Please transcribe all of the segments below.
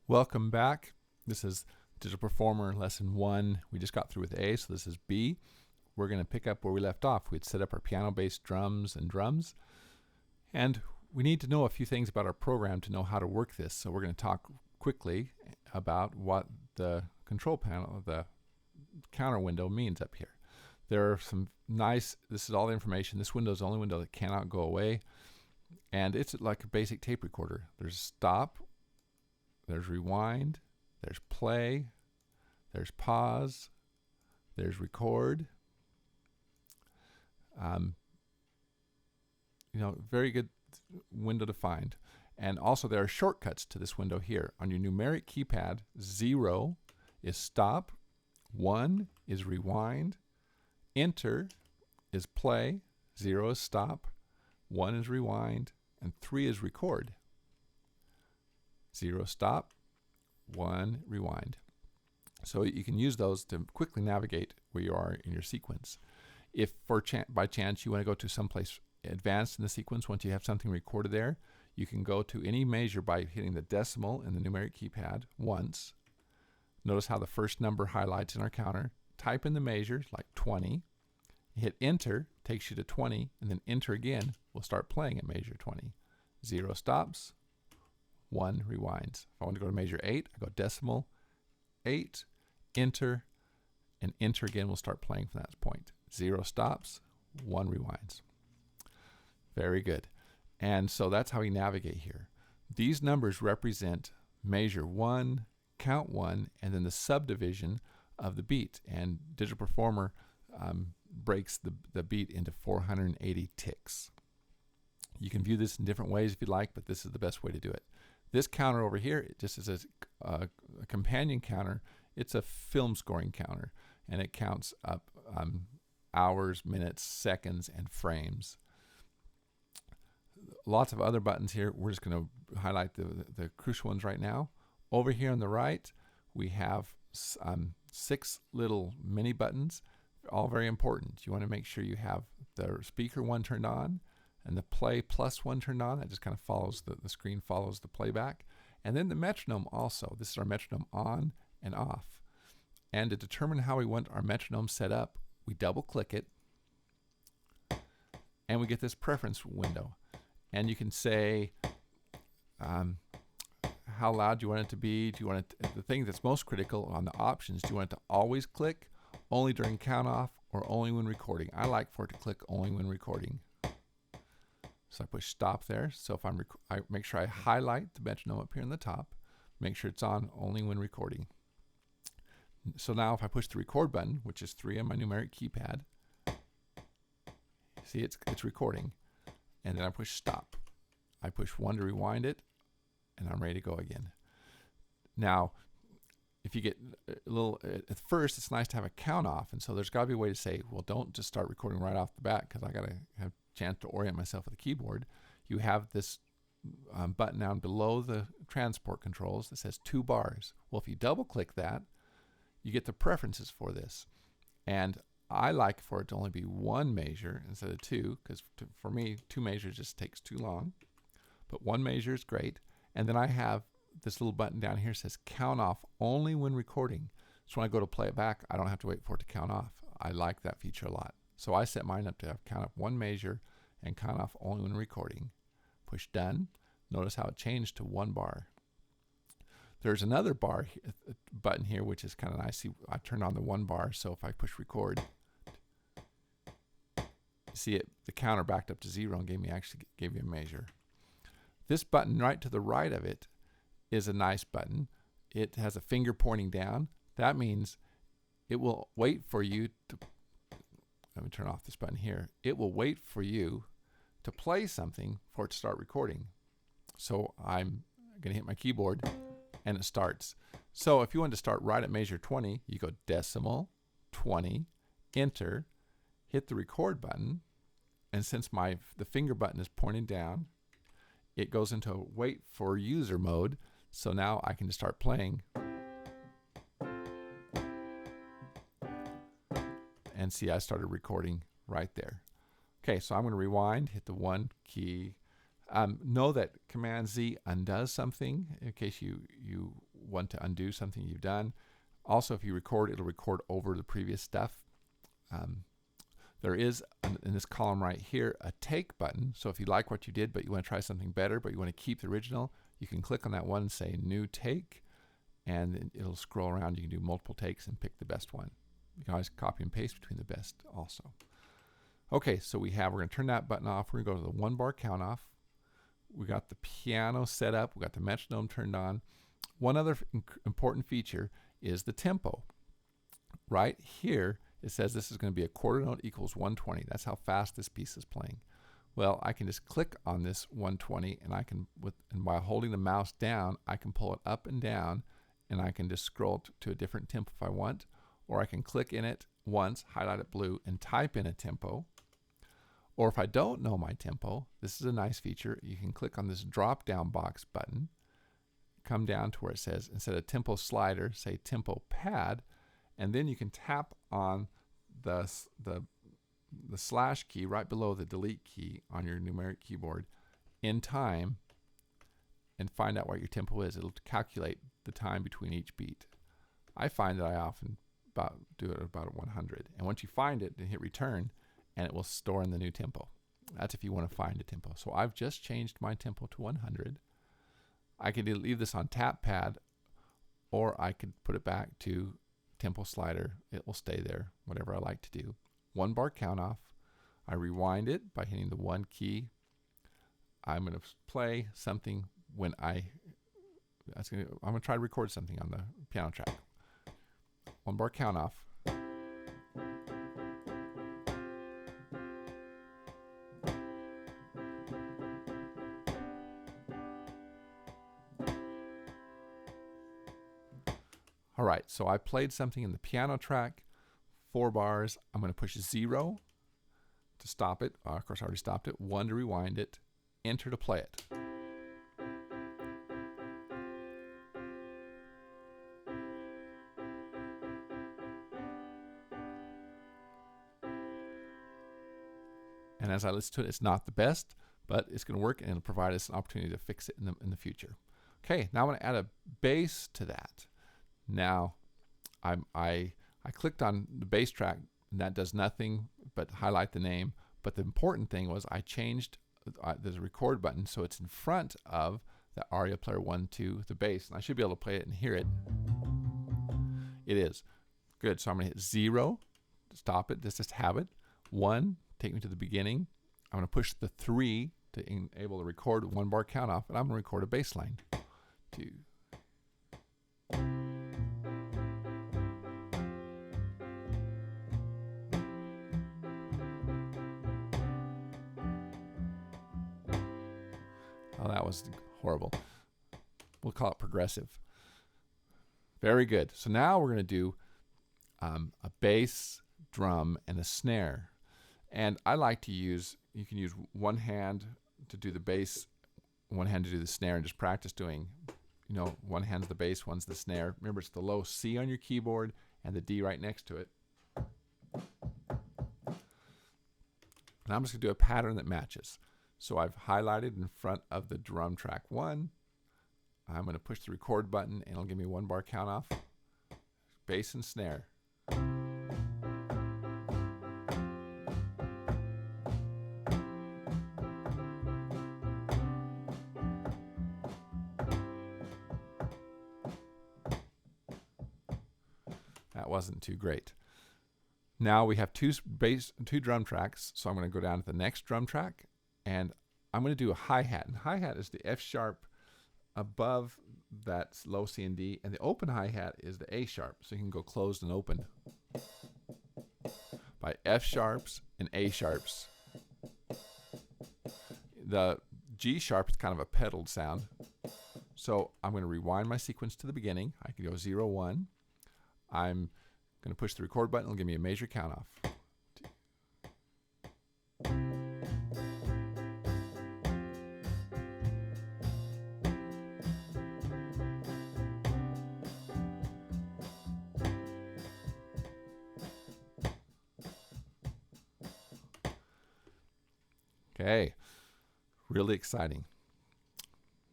Welcome back. This is Digital Performer Lesson 1. We just got through with A, so this is B. We're going to pick up where we left off. We'd set up our piano-based drums, and we need to know a few things about our program to know how to work this. So we're going to talk quickly about what the control panel, the counter window means up here. There are some nice, this is all the information. This window is the only window that cannot go away, and it's like a basic tape recorder. There's stop, there's rewind, there's play, there's pause, there's record. Very good window to find. And also there are shortcuts to this window here. On your numeric keypad, 0 is stop, 1 is rewind, enter is play, 0 is stop, 1 is rewind, and 3 is record. 0 stop, 1 rewind. So you can use those to quickly navigate where you are in your sequence. If by chance you want to go to someplace advanced in the sequence, once you have something recorded there, you can go to any measure by hitting the decimal in the numeric keypad once. Notice how the first number highlights in our counter. Type in the measure, like 20. Hit enter, takes you to 20, and then enter again. We'll start playing at measure 20. 0 stops, 1 rewinds. If I want to go to measure 8, I go decimal, 8, enter, and enter again. We'll start playing from that point. 0 stops, 1 rewinds. Very good. And so that's how we navigate here. These numbers represent measure 1, count 1, and then the subdivision of the beat. And Digital Performer breaks the beat into 480 ticks. You can view this in different ways if you like, but this is the best way to do it. This counter over here, it just is a companion counter. It's a film scoring counter, and it counts up hours, minutes, seconds, and frames. Lots of other buttons here. We're just going to highlight the crucial ones right now. Over here on the right, we have 6 little mini buttons, all very important. You want to make sure you have the speaker one turned on and the play plus one turned on. That just kind of follows the screen follows the playback. And then the metronome also. This is our metronome on and off. And to determine how we want our metronome set up, we double click it and we get this preference window. And you can say how loud do you want it to be. Do you want it, the thing that's most critical on the options, do you want it to always click, only during count off, or only when recording? I like for it to click only when recording. So I push stop there. So if I make sure I highlight the metronome up here in the top, make sure it's on only when recording. So now if I push the record button, which is 3 on my numeric keypad, see it's recording. And then I push stop. I push 1 to rewind it, and I'm ready to go again. Now, if you get a little, at first it's nice to have a count off, and so there's got to be a way to say, well, don't just start recording right off the bat because I got to have a chance to orient myself with the keyboard. You have this button down below the transport controls that says 2 bars. Well, if you double click that, you get the preferences for this. And I like for it to only be 1 measure instead of 2, because for me, 2 measures just takes too long. But 1 measure is great. And then I have this little button down here that says count off only when recording. So when I go to play it back, I don't have to wait for it to count off. I like that feature a lot. So I set mine up to have count off 1 measure and count off only when recording. Push done. Notice how it changed to 1 bar. There's another button here, which is kind of nice. I turned on the 1 bar, so if I push record, see it, the counter backed up to 0 and gave me a measure. This button right to the right of it is a nice button. It has a finger pointing down. That means it will wait for you to, let me turn off this button here. It will wait for you to play something for it to start recording. So I'm going to hit my keyboard and it starts. So if you want to start right at measure 20, you go decimal, 20, enter, hit the record button, and since the finger button is pointing down, it goes into wait for user mode. So now I can just start playing. And see, I started recording right there. Okay, so I'm going to rewind, hit the 1 key. Know that Command Z undoes something in case you want to undo something you've done. Also, if you record, it'll record over the previous stuff. There is, in this column right here, a take button. So if you like what you did, but you want to try something better, but you want to keep the original, you can click on that one and say New Take, and it'll scroll around. You can do multiple takes and pick the best one. You can always copy and paste between the best also. Okay, so we're going to turn that button off. We're going to go to the 1-bar count off. We got the piano set up. We got the metronome turned on. One other important feature is the tempo. Right here, it says this is going to be a quarter note equals 120. That's how fast this piece is playing. Well, I can just click on this 120, and I can, and while holding the mouse down, I can pull it up and down, and I can just scroll to a different tempo if I want, or I can click in it once, highlight it blue, and type in a tempo. Or if I don't know my tempo, this is a nice feature. You can click on this drop-down box button, come down to where it says, instead of tempo slider, say tempo pad, and then you can tap on the slash key right below the delete key on your numeric keyboard in time and find out what your tempo is. It'll calculate the time between each beat. I find that I often do it about 100. And once you find it, then hit return, and it will store in the new tempo. That's if you want to find a tempo. So I've just changed my tempo to 100. I could either leave this on tap pad, or I could put it back to tempo slider. It will stay there, whatever I like to do. 1-bar count off. I rewind it by hitting the 1 key. I'm going to play something when I'm going to try to record something on the piano track. 1-bar count off. All right, so I played something in the piano track, 4 bars. I'm going to push 0 to stop it. Of course, I already stopped it. 1 to rewind it. Enter to play it. And as I listen to it, it's not the best, but it's going to work, and it'll provide us an opportunity to fix it in the future. Okay, now I want to add a bass to that. Now, I clicked on the bass track, and that does nothing but highlight the name. But the important thing was I changed there's a record button, so it's in front of the ARIA Player 1, 2, the bass, and I should be able to play it and hear it. It is. Good, so I'm going to hit 0 to stop it, just have it. 1, take me to the beginning. I'm going to push the 3 to enable the record 1-bar count off, and I'm going to record a bass line. 2. Oh, that was horrible. We'll call it progressive. Very good. So now we're going to do a bass, drum, and a snare. And I like to use, you can use one hand to do the bass, one hand to do the snare, and just practice doing, one hand's the bass, one's the snare. Remember, it's the low C on your keyboard and the D right next to it. And I'm just going to do a pattern that matches. So I've highlighted in front of the drum track 1. I'm going to push the record button, and it'll give me 1-bar count off. Bass and snare. That wasn't too great. Now we have two drum tracks, so I'm going to go down to the next drum track, and I'm going to do a hi-hat. And hi-hat is the F sharp above that low C and D, and the open hi-hat is the A sharp, so you can go closed and open by F sharps and A sharps. The G sharp is kind of a pedaled sound, so I'm going to rewind my sequence to the beginning. I can go 0, 1. I'm going to push the record button. It'll give me a major count off. Okay, really exciting.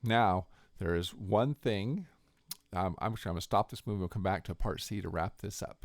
Now, there is one thing I'm going to stop this movie. We'll come back to part C to wrap this up.